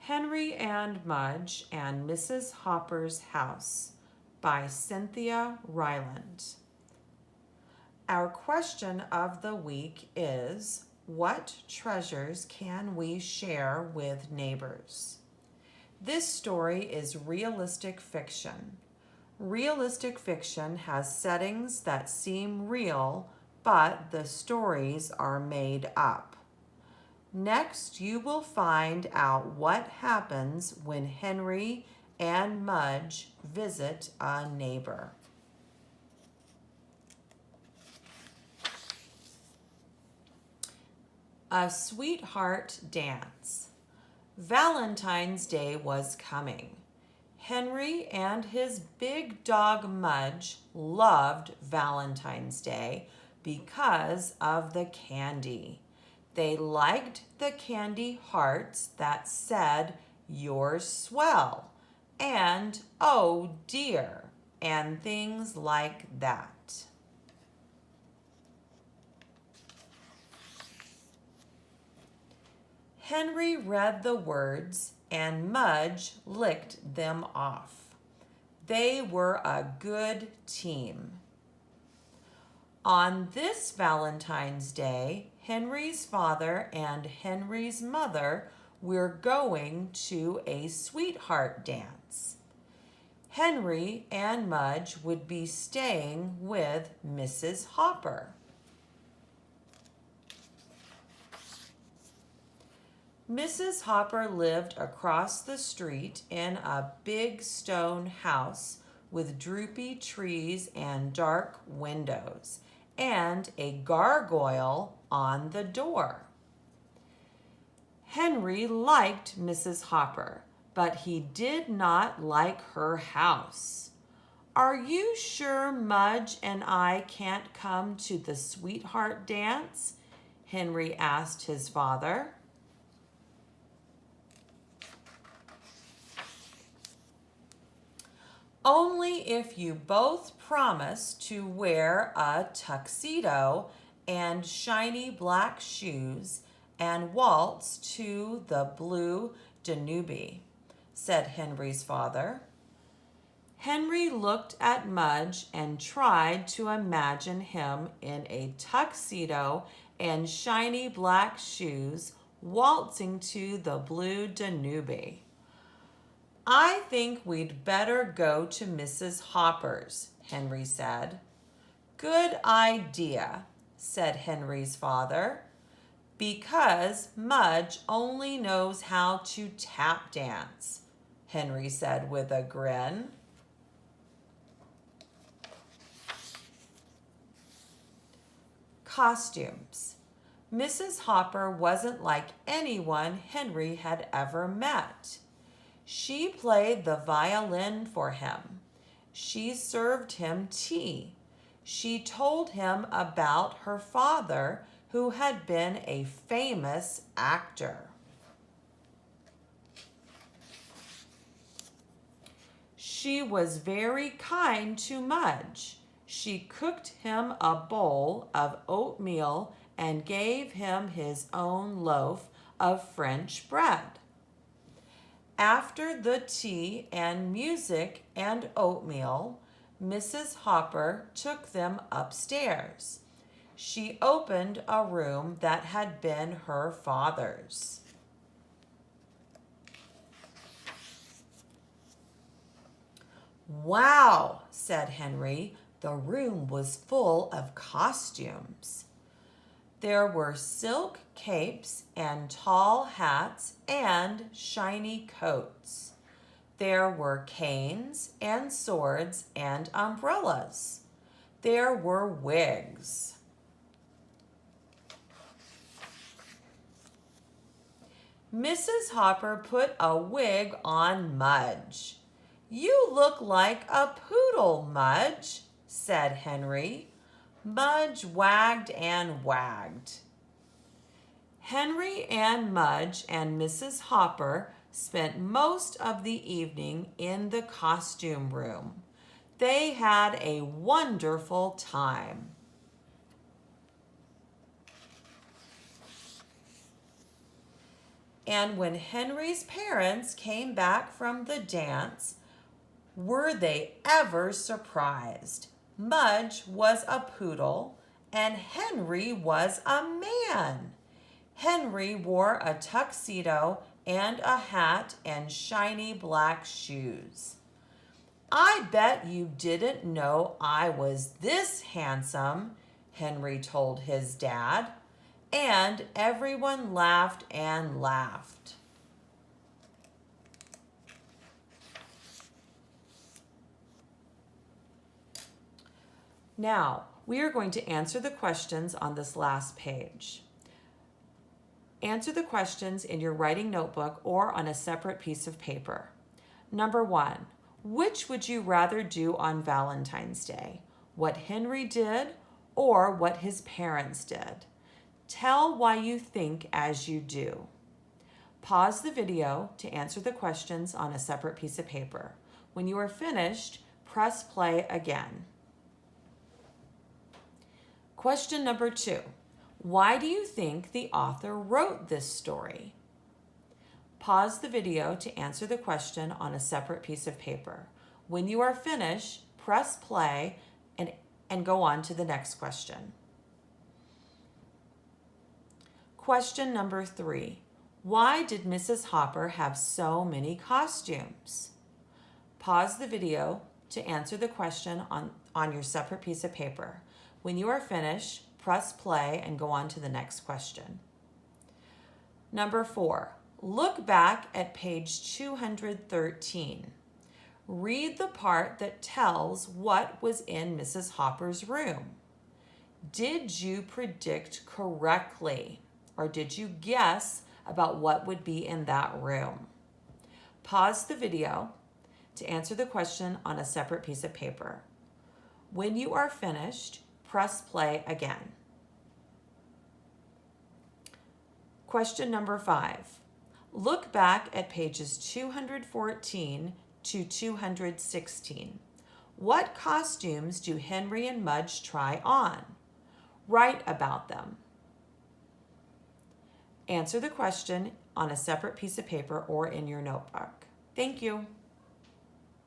Henry and Mudge and Mrs. Hopper's House by Cynthia Ryland. Our question of the week is, what treasures can we share with neighbors? This story is realistic fiction. Realistic fiction has settings that seem real, but the stories are made up. Next, you will find out what happens when Henry and Mudge visit a neighbor. A sweetheart dance. Valentine's Day was coming. Henry and his big dog Mudge loved Valentine's Day because of the candy. They liked the candy hearts that said, "You're swell," and "Oh dear," and things like that. Henry read the words and Mudge licked them off. They were a good team. On this Valentine's Day, Henry's father and Henry's mother were going to a sweetheart dance. Henry and Mudge would be staying with Mrs. Hopper. Mrs. Hopper lived across the street in a big stone house with droopy trees and dark windows, and a gargoyle on the door. Henry liked Mrs. Hopper, but he did not like her house. "Are you sure Mudge and I can't come to the sweetheart dance?" Henry asked his father. "Only if you both promise to wear a tuxedo and shiny black shoes and waltz to the blue Danube," said Henry's father. Henry looked at Mudge and tried to imagine him in a tuxedo and shiny black shoes waltzing to the blue Danube. "I think we'd better go to Mrs. Hopper's," Henry said. "Good idea," said Henry's father. "Because Mudge only knows how to tap dance," Henry said with a grin. Costumes. Mrs. Hopper wasn't like anyone Henry had ever met. She played the violin for him. She served him tea. She told him about her father, who had been a famous actor. She was very kind to Mudge. She cooked him a bowl of oatmeal and gave him his own loaf of French bread. After the tea and music and oatmeal, Mrs. Hopper took them upstairs. She opened a room that had been her father's. "Wow," said Henry. The room was full of costumes. There were silk capes and tall hats and shiny coats. There were canes and swords and umbrellas. There were wigs. Mrs. Hopper put a wig on Mudge. "You look like a poodle, Mudge," said Henry. Mudge wagged and wagged. Henry and Mudge and Mrs. Hopper spent most of the evening in the costume room. They had a wonderful time. And when Henry's parents came back from the dance, were they ever surprised? Mudge was a poodle and Henry was a man. Henry wore a tuxedo and a hat and shiny black shoes. I bet you didn't know I was this handsome, Henry told his dad, and everyone laughed and laughed. Now, we are going to answer the questions on this last page. Answer the questions in your writing notebook or on a separate piece of paper. Number 1, which would you rather do on Valentine's Day? What Henry did or what his parents did? Tell why you think as you do. Pause the video to answer the questions on a separate piece of paper. When you are finished, press play again. Question number 2. Why do you think the author wrote this story? Pause the video to answer the question on a separate piece of paper. When you are finished, press play and go on to the next question. Question number 3. Why did Mrs. Hopper have so many costumes? Pause the video to answer the question on your separate piece of paper. When you are finished, press play and go on to the next question. Number 4, look back at page 213. Read the part that tells what was in Mrs. Hopper's room. Did you predict correctly, or did you guess about what would be in that room? Pause the video to answer the question on a separate piece of paper. When you are finished, press play again. Question number 5. Look back at pages 214 to 216. What costumes do Henry and Mudge try on? Write about them. Answer the question on a separate piece of paper or in your notebook. Thank you.